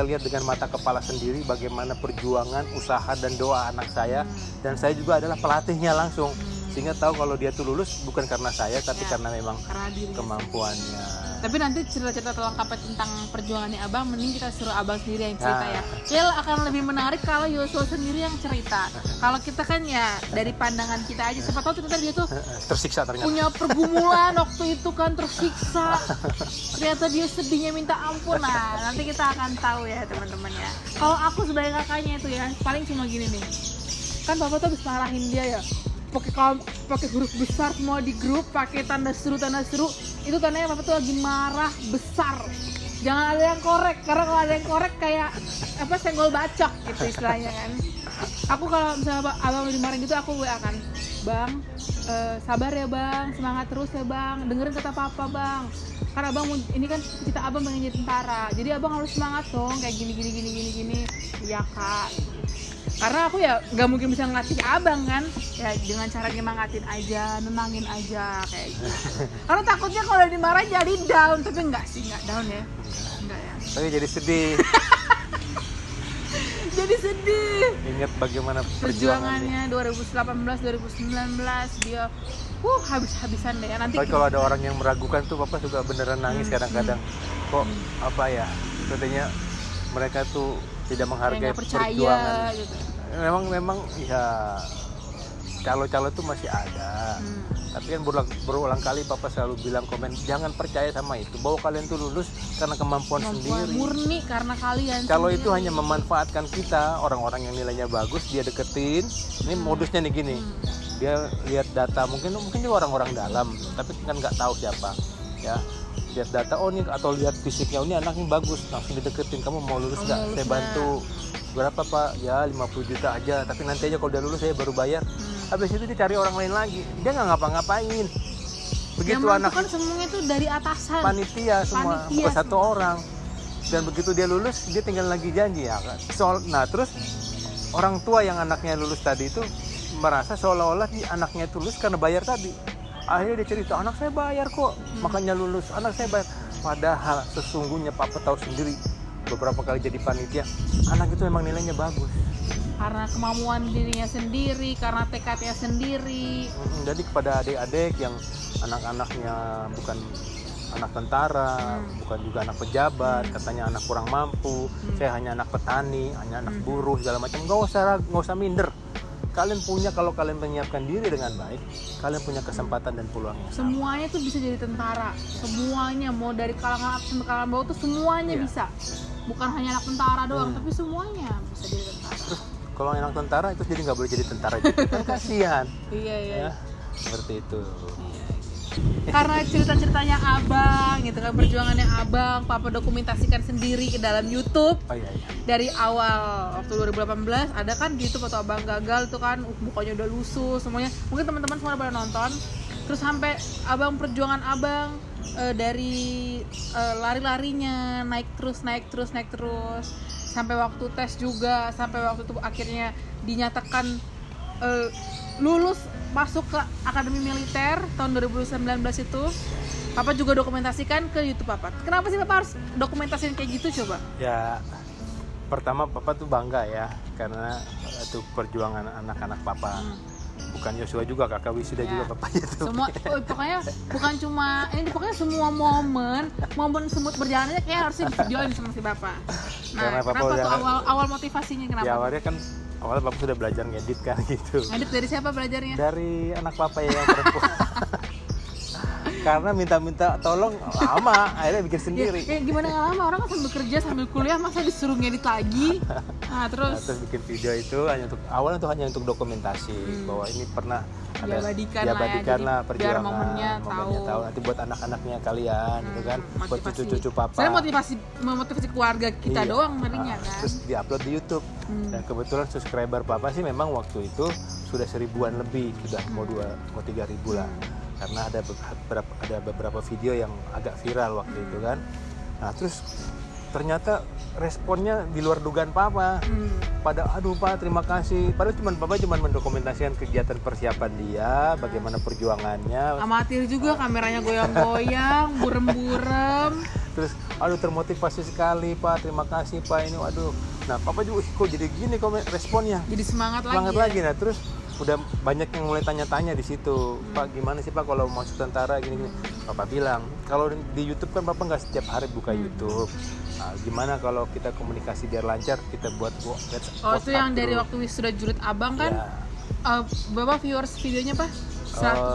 lihat dengan mata kepala sendiri bagaimana perjuangan, usaha dan doa anak saya, dan saya juga adalah pelatihnya langsung, sehingga tahu kalau dia tuh lulus bukan karena saya tapi karena memang kemampuannya. Tapi nanti cerita-cerita lengkapnya tentang perjuangannya abang mending kita suruh abang sendiri yang cerita ya. Kayaknya akan lebih menarik kalau Yosua sendiri yang cerita. Kalau kita kan ya dari pandangan kita aja, siapa tahu ternyata dia tuh tersiksa ternyata. punya pergumulan waktu itu kan, tersiksa. Ternyata dia sedihnya minta ampun. Nah, nanti kita akan tahu ya teman-teman ya. Kalau aku sebagai kakaknya itu ya, paling cuma gini nih. Kan papa tuh habis marahin dia ya. Pakai huruf besar semua di grup, pakai tanda seru. Itu tandanya papa tuh lagi marah besar. Jangan ada yang korek, karena kalau ada yang korek kayak senggol bacok gitu istilahnya kan. Aku kalau misalnya abang dimarahin gitu aku WA kan, bang sabar ya bang, semangat terus ya bang, dengerin kata papa bang, karena abang ini kan cita abang pengen jadi tentara, jadi abang harus semangat dong kayak gini. Iya kak, karena aku ya nggak mungkin bisa ngasih abang kan ya, dengan cara nyemangatin aja, nenangin aja kayak gitu. Karena takutnya kalau dimarahin jadi down, tapi nggak down ya, enggak ya. Tapi jadi sedih. Jadi sedih. Ingat bagaimana perjuangannya. 2018 2019 dia habis-habisan deh ya. Nanti Tapi kalau ada orang yang meragukan tuh papa juga beneran nangis kadang-kadang. Kok katanya mereka tuh tidak menghargai nggak percaya perjuangan. gitu. Memang ya calo-calo tuh masih ada. Tapi kan berulang kali papa selalu bilang komen, jangan percaya sama itu, bahwa kalian tuh lulus karena kemampuan sendiri, murni karena kalian kalau sendiri. itu hanya memanfaatkan kita, orang-orang yang nilainya bagus dia deketin. Ini modusnya nih gini, dia lihat data, mungkin juga orang-orang dalam, tapi kan nggak tahu siapa ya. lihat data, oh nih, atau lihat fisiknya, oh ini anaknya bagus, langsung dideketin, kamu mau lulus nggak? Saya bantu. Berapa Pak? Ya 50 juta aja, tapi nanti aja kalau udah lulus saya baru bayar. Habis itu dia cari orang lain lagi, dia nggak ngapa-ngapain. Begitu yang anak kan semuanya itu dari atasan. panitia semua, bukan satu orang. Dan begitu dia lulus, dia tinggal lagi janji ya kan. Nah terus orang tua yang anaknya lulus tadi itu merasa seolah-olah anaknya itu lulus karena bayar tadi. Akhirnya dia cerita, anak saya bayar kok, makanya lulus, anak saya bayar. Padahal sesungguhnya Papa tahu sendiri, beberapa kali jadi panitia, anak itu memang nilainya bagus. Karena kemampuan dirinya sendiri, karena tekadnya sendiri. Jadi kepada adik-adik yang anak-anaknya bukan anak tentara, bukan juga anak pejabat, katanya anak kurang mampu, saya hanya anak petani, hanya anak buruh, segala macam, nggak usah minder. Kalian punya, kalau kalian menyiapkan diri dengan baik, kalian punya kesempatan dan peluang yang sama. Semuanya tuh bisa jadi tentara, semuanya, mau dari kalangan atas sampai kalangan bawah tuh semuanya bisa. Bukan hanya anak tentara doang, tapi semuanya bisa jadi tentara. Terus kalau anak tentara itu jadi nggak boleh jadi tentara juga, kan kasihan. Iya. Ya, seperti itu. Karena cerita-ceritanya abang gitu kan, perjuangannya abang, Papa dokumentasikan sendiri ke dalam YouTube. Oh iya. Dari awal waktu 2018 ada kan di YouTube waktu abang gagal itu kan, mukanya udah lusuh semuanya. Mungkin teman-teman semua udah pada nonton. Terus sampai abang, perjuangan abang dari lari-larinya naik terus sampai waktu tes juga, sampai waktu itu akhirnya dinyatakan lulus masuk ke Akademi Militer tahun 2019 itu. Papa juga dokumentasikan ke YouTube Papa. Kenapa sih Papa harus dokumentasikan kayak gitu coba? Ya, pertama Papa tuh bangga ya, karena itu perjuangan anak-anak Papa. Bukan Yosua juga, kakak Wisuda juga Papa itu. Semua pokoknya bukan cuma ini, pokoknya semua momen semut berjalannya kayak harus videoin sama si Bapak. Nah, Papa kenapa udah, tuh awal motivasinya kenapa? Ya awalnya kan Papa sudah belajar ngedit kan gitu. Ngedit dari siapa belajarnya? Dari anak Papa yang perempuan. Karena minta tolong lama, akhirnya bikin sendiri. Ya gimana nggak lama, orang kan sambil kerja sambil kuliah masa disuruh ngedit lagi. Nah terus bikin video itu awalnya hanya untuk dokumentasi bahwa ini pernah ada diabadikan lah perjuangan, biar momennya tahu. Nanti buat anak-anaknya kalian gitu kan, buat cucu-cucu Papa. Sebenarnya memotivasi keluarga kita doang sebenarnya kan. Terus diupload di YouTube. Dan kebetulan subscriber Papa sih memang waktu itu sudah 1000-an lebih, sudah mau 3.000 lah. Karena ada beberapa video yang agak viral waktu itu kan. Nah terus ternyata responnya di luar dugaan Papa. Pada aduh Pak terima kasih. Padahal Papa cuma mendokumentasikan kegiatan persiapan dia, bagaimana perjuangannya. Amatir juga, kameranya goyang-goyang, burem-burem. Terus aduh termotivasi sekali Pak, terima kasih Pak ini waduh. Nah Papa juga kok jadi gini responnya. Jadi semangat lagi. Nah terus udah banyak yang mulai tanya-tanya di situ, Pak gimana sih Pak kalau masuk tentara gini-gini. Papa bilang kalau di YouTube kan Papa nggak setiap hari buka YouTube. Nah, gimana kalau kita komunikasi biar lancar, kita buat itu yang dari waktu wisuda jurit abang kan berapa viewers videonya Pak?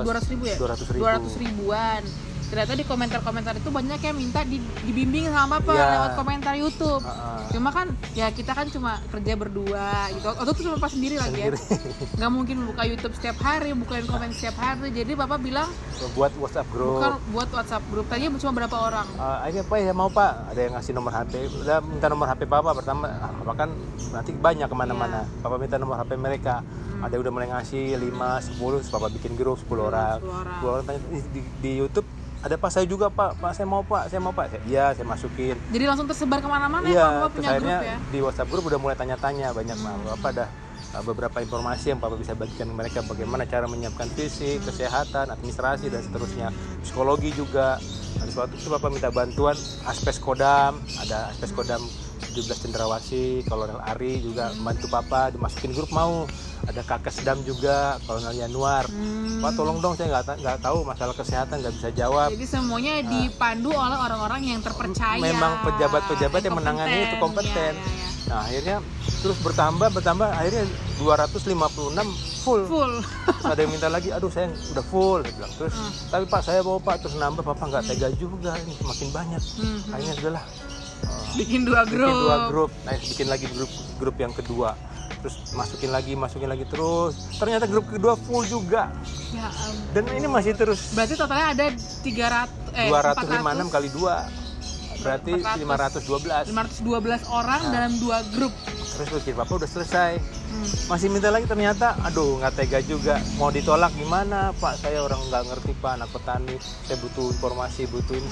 200.000 ya? 200 ribuan. Ternyata di komentar-komentar itu banyak yang minta dibimbing sama Papa lewat komentar YouTube. Cuma kan ya kita kan cuma kerja berdua gitu. Waktu itu cuma Papa sendiri lagi ya. Nggak mungkin buka YouTube setiap hari, bukain komen setiap hari. Jadi Papa bilang buat WhatsApp group. Bukan buat WhatsApp group. Tadinya cuma berapa orang? Akhirnya Pak ya mau Pak, ada yang ngasih nomor HP. Udah minta nomor HP Papa pertama. Papa kan nanti banyak kemana-mana. Papa minta nomor HP mereka. Ada udah mulai ngasih 5, 10, Papa bikin grup 10 orang. 10 orang tanya di YouTube. Ada Pak saya juga Pak saya mau Pak. Iya saya masukin. Jadi langsung tersebar kemana-mana ya Papa punya grup ya? Di WhatsApp grup udah mulai tanya-tanya banyak Bapak ada beberapa informasi yang Papa bisa bagikan ke mereka, bagaimana cara menyiapkan fisik, kesehatan, administrasi dan seterusnya, psikologi juga. Nah, waktu itu Papa minta bantuan Aspes Kodam, ada Aspes Kodam 17 Cendrawasih, Kolonel Ari juga membantu Papa dimasukin grup mau. Ada Kakak Sedam juga, Kolonel Yanuar. Pak tolong dong saya nggak tahu masalah kesehatan, nggak bisa jawab. Jadi semuanya dipandu oleh orang-orang yang terpercaya. Memang pejabat-pejabat yang menangani itu kompeten. Nah akhirnya terus bertambah akhirnya 256 full. Terus ada yang minta lagi, aduh saya udah full bilang. Terus tapi Pak saya mau Pak, terus nambah Papa nggak tega juga ini makin banyak. Akhirnya udahlah bikin dua grup. Nah bikin lagi grup yang kedua. terus masukin lagi terus. Ternyata grup kedua full juga. Ya, Dan ini masih terus. berarti totalnya ada 256 kali 2. Berarti 512. 512 orang dalam 2 grup. Terus gue kira papa udah selesai. Masih minta lagi ternyata, aduh nggak tega juga. Mau ditolak gimana Pak? Saya orang nggak ngerti Pak, anak petani. Saya butuh informasi, butuh ini.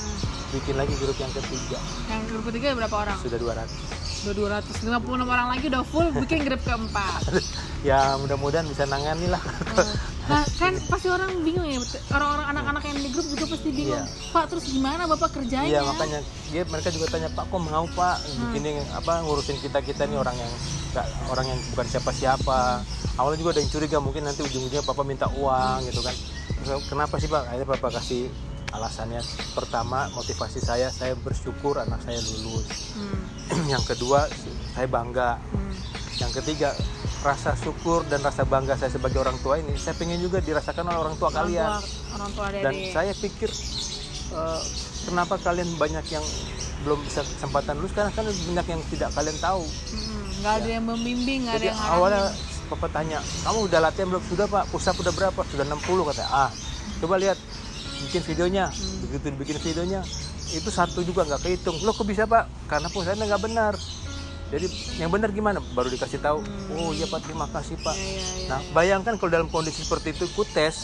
Bikin lagi grup yang ketiga. Yang grup ketiga berapa orang? Sudah 200. Udah 256 orang lagi udah full bikin grup keempat. Ya mudah-mudahan bisa nangani lah. Nah kan pasti orang bingung ya, orang-orang anak-anak yang di grup juga pasti bingung. Iya. Pak terus gimana bapak kerjanya? Iya makanya mereka juga tanya Pak kok mau Pak begini ngurusin kita nih orang yang bukan siapa-siapa. Awalnya juga ada yang curiga mungkin nanti ujung-ujungnya Papa minta uang gitu kan. Kenapa sih Pak? Akhirnya Papa kasih alasannya. Pertama motivasi saya bersyukur anak saya lulus. Yang kedua saya bangga. Yang ketiga rasa syukur dan rasa bangga saya sebagai orang tua ini saya pengen juga dirasakan oleh orang tua kalian. Orang tua dan saya pikir kenapa kalian banyak yang belum bisa kesempatan lulus karena kan banyak yang tidak kalian tahu. Nggak ada yang membimbing, nggak ada Jadi yang ngarahin. awalnya Papa tanya, kamu udah latihan belum? Sudah Pak, push-up udah berapa? Sudah 60 katanya. Coba lihat bikin videonya. Begitu bikin videonya itu satu juga nggak kehitung. Loh kok bisa Pak? Karena push-upnya nggak benar. Jadi yang benar gimana? Baru dikasih tahu. Oh iya Pak, terima kasih Pak. Nah bayangkan kalau dalam kondisi seperti itu ikut tes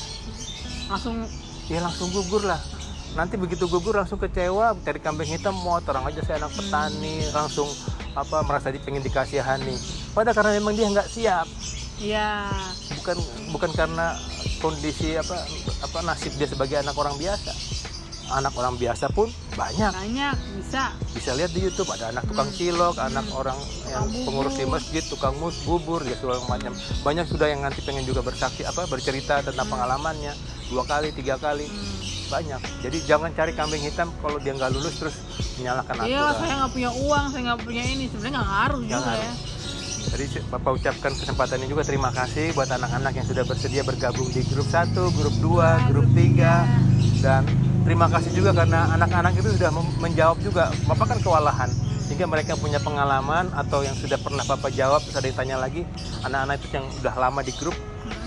langsung gugur lah. Nanti begitu gugur langsung kecewa, cari kambing hitam, mau orang aja saya anak petani, langsung merasa pengen dikasihani. Padahal karena memang dia nggak siap. Iya. Bukan karena kondisi nasib dia sebagai anak orang biasa. Anak orang biasa pun banyak bisa lihat di YouTube ada anak tukang cilok, anak orang yang pengurus di masjid, tukang bubur ya segala macam. Banyak sudah yang nanti pengen juga bersaksi bercerita tentang pengalamannya 2 kali 3 kali. Banyak. Jadi jangan cari kambing hitam kalau dia nggak lulus terus menyalahkan aturan. Iya, saya nggak punya uang, saya nggak punya ini. Sebenarnya nggak ngaruh juga ya. Jadi Bapak ucapkan kesempatan ini juga terima kasih buat anak-anak yang sudah bersedia bergabung di grup 1, grup 2, grup 3. Dan terima kasih juga karena anak-anak itu sudah menjawab juga. Bapak kan kewalahan. Sehingga mereka punya pengalaman atau yang sudah pernah Bapak jawab terus ada yang tanya lagi. Anak-anak itu yang udah lama di grup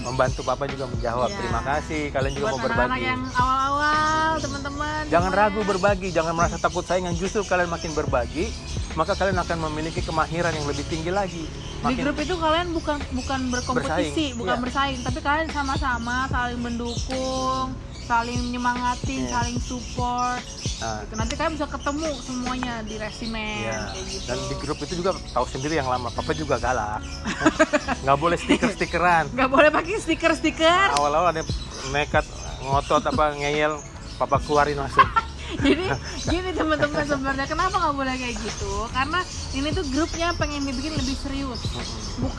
membantu Papa juga menjawab. Terima kasih, kalian juga buat mau berbagi. Anak-anak yang awal-awal, teman-teman. Jangan ragu berbagi, jangan merasa takut saingan. Justru kalian makin berbagi, maka kalian akan memiliki kemahiran yang lebih tinggi lagi. Di grup itu kalian bukan berkompetisi, bukan bersaing, tapi kalian sama-sama saling mendukung, saling menyemangatin, saling support. Gitu. Nanti kalian bisa ketemu semuanya di resimen kayak gitu. Dan di grup itu juga tahu sendiri yang lama, Papa juga galak. Nggak boleh stiker-stikeran. Nggak boleh pakai stiker-stiker. Awal-awal ada nekat ngotot ngeyel, Papa keluarin langsung. Jadi gini teman-teman, sebenarnya kenapa nggak boleh kayak gitu? Karena ini tuh grupnya pengen dibikin lebih serius.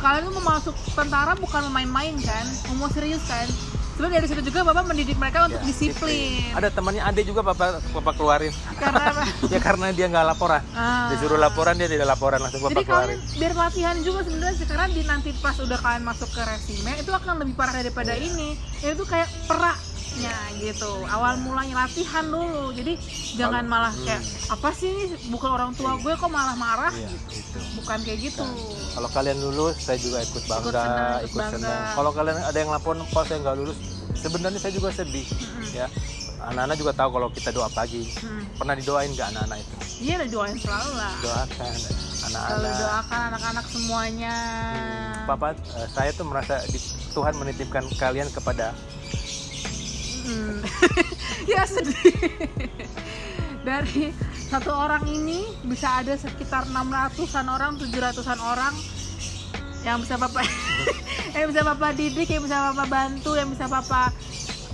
Kalian tuh mau masuk tentara bukan main-main kan, mau serius kan? Sebenarnya dari situ juga Bapak mendidik mereka untuk disiplin. Ada temannya Ade juga Bapak keluarin. Karena apa? Ya karena dia nggak laporan. Disuruh laporan dia tidak laporan langsung Bapak keluarin. Jadi kalian biar latihan juga sebenarnya sekarang nanti pas udah kalian masuk ke resimen itu akan lebih parah daripada ini. Itu kayak peraknya gitu. Awal mulanya latihan dulu. Jadi jangan malah kayak apa sih ini bukan orang tua gue kok malah marah gitu. Bukan kayak gitu. Kalau kalian lulus, saya juga ikut bangga, ikut senang. Kalau kalian ada yang laporan, Pak saya nggak lulus, sebenarnya saya juga sedih. Ya, anak-anak juga tahu kalau kita doa pagi. Pernah didoain nggak anak-anak itu? Iya, didoain selalu lah. Doakan anak-anak. Selalu doakan anak-anak semuanya. Papa, saya tuh merasa Tuhan menitipkan kalian kepada. Ya sedih. Dari satu orang ini bisa ada sekitar 600-an orang, 700-an orang yang bisa Bapak yang bisa Bapak didik, yang bisa Bapak bantu, yang bisa Bapak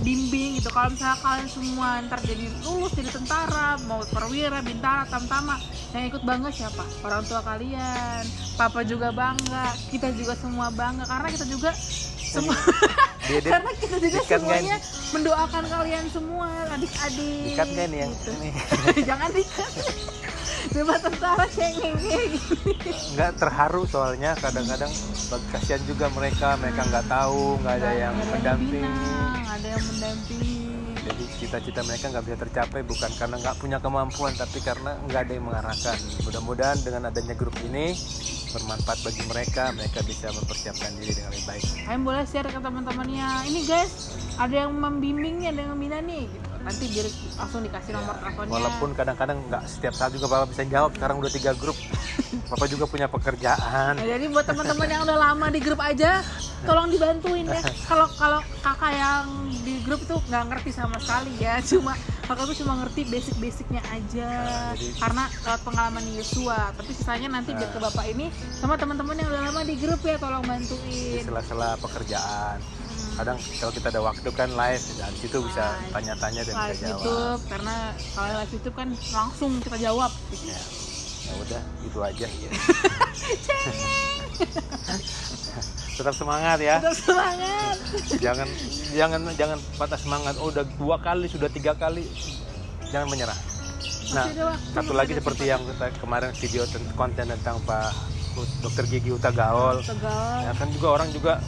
bimbing gitu. Kalau misalnya kalian semua ntar jadi lulus jadi tentara, mau perwira, bintara, tamtama, yang ikut bangga siapa? Orang tua kalian. Papa juga bangga, kita juga semua bangga karena kita juga semua karena kita juga semuanya mendoakan kalian semua, adik-adik. Dikat nggak nih yang gitu. ini? Jangan dikat. Coba tentara cengeng kayak gini. Nggak terharu soalnya kadang-kadang kasihan juga mereka nggak tahu, nggak ada yang mendampingi. Nggak ada yang mendampingi. Jadi cita-cita mereka nggak bisa tercapai bukan karena nggak punya kemampuan, tapi karena nggak ada yang mengarahkan. Mudah-mudahan dengan adanya grup ini bermanfaat bagi mereka bisa mempersiapkan diri dengan lebih baik. Kalian boleh share ke teman-temannya. Ini guys, ada yang membimbingnya, ada yang membina nih. Gitu. Nanti biar langsung dikasih nomor teleponnya. Walaupun kadang-kadang nggak setiap saat juga Bapak bisa jawab. Sekarang udah 3 grup. Bapak juga punya pekerjaan. Nah, jadi buat teman-teman yang udah lama di grup aja, tolong dibantuin ya. Kalau kakak yang di grup itu nggak ngerti sama sekali ya. Kakak tuh cuma ngerti basic-basicnya aja. Karena lewat pengalaman Yosua. Tapi sisanya nanti biar ke bapak ini sama teman-teman yang udah lama di grup ya, tolong bantuin. Di sela-sela pekerjaan. Kadang kalau kita ada waktu kan live, dan situ bisa tanya-tanya dan Live bisa jawab. YouTube, karena kalau live YouTube kan langsung kita jawab. Ya udah, itu aja. Tetap semangat ya. Tetap semangat. Jangan patah semangat. Oh, udah 2 kali, sudah 3 kali. Jangan menyerah. Nah, satu lagi seperti yang kita kemarin video konten tentang Pak Dr. Gigi Uta Gaol. Ya kan juga orang juga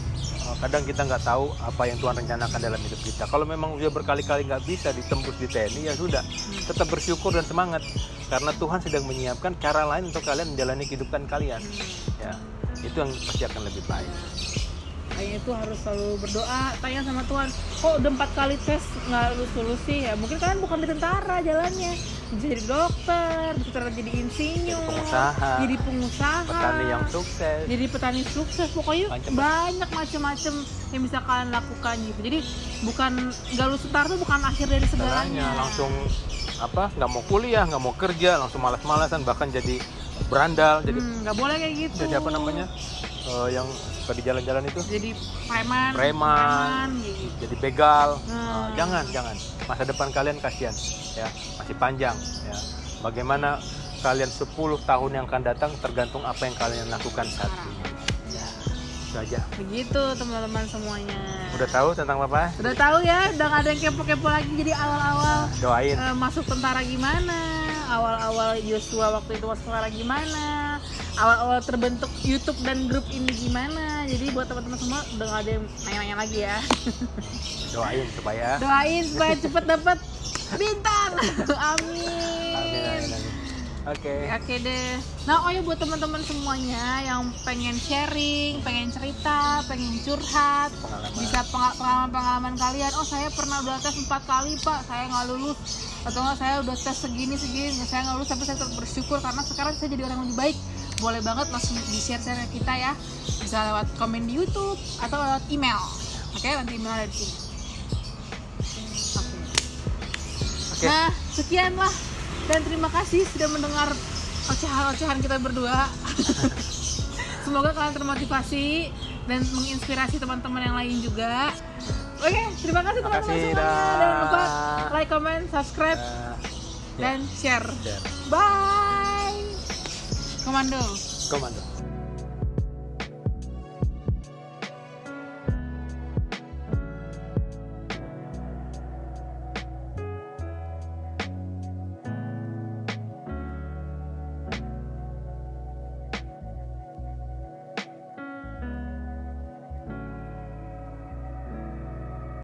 kadang kita nggak tahu apa yang Tuhan rencanakan dalam hidup kita. Kalau memang udah berkali-kali nggak bisa ditembus di TNI, ya sudah, tetap bersyukur dan semangat karena Tuhan sedang menyiapkan cara lain untuk kalian menjalani kehidupan kalian. Ya, itu yang pasti akan lebih baik. Kayaknya itu harus selalu berdoa, tanya sama Tuhan, kok udah 4 kali tes nggak lulus sih ya? Mungkin kalian bukan di tentara jalannya, bisa jadi dokter, bisa jadi insinyur, jadi pengusaha, petani yang sukses, jadi petani sukses, pokoknya banyak macam-macam yang bisa kalian lakukan gitu. Jadi bukan nggak lulus tentara itu bukan akhir dari segalanya. Langsung nggak mau kuliah, nggak mau kerja, langsung malas-malasan, bahkan jadi berandal, jadi nggak boleh kayak gitu. Jadi apa namanya? Yang suka di jalan-jalan itu jadi preman gitu. Jadi begal. Jangan masa depan kalian kasihan ya, masih panjang ya. Bagaimana kalian 10 tahun yang akan datang tergantung apa yang kalian lakukan saat ini ya. Itu aja begitu teman-teman semuanya. Udah tahu tentang apa? Udah tahu ya, udah gak ada yang kepo-kepo lagi. Jadi awal-awal doain masuk tentara gimana, awal-awal Yosua waktu itu masuk tentara gimana, awal-awal terbentuk YouTube dan grup ini gimana. Jadi buat teman-teman semua udah gak ada yang nanya-nanya lagi ya. Doain supaya cepet dapat bintang. Amin. Oke deh. Nah, buat teman-teman semuanya yang pengen sharing, pengen cerita, pengen curhat, bisa pengalaman kalian. Oh, saya pernah udah tes 4 kali Pak, saya nggak lulus. Atau nggak, saya udah tes segini, saya nggak lulus, tapi saya tetap bersyukur karena sekarang saya jadi orang yang lebih baik. Boleh banget langsung di-share kita ya. Bisa lewat komen di YouTube atau lewat email. Oke, nanti email ada di sini. Oke. Nah, sekianlah. Dan terima kasih sudah mendengar ocehan-ocehan kita berdua. Semoga kalian termotivasi dan menginspirasi teman-teman yang lain juga. Oke, terima kasih teman-teman semuanya. Jangan lupa like, comment, subscribe, dan share. Bye. Komando.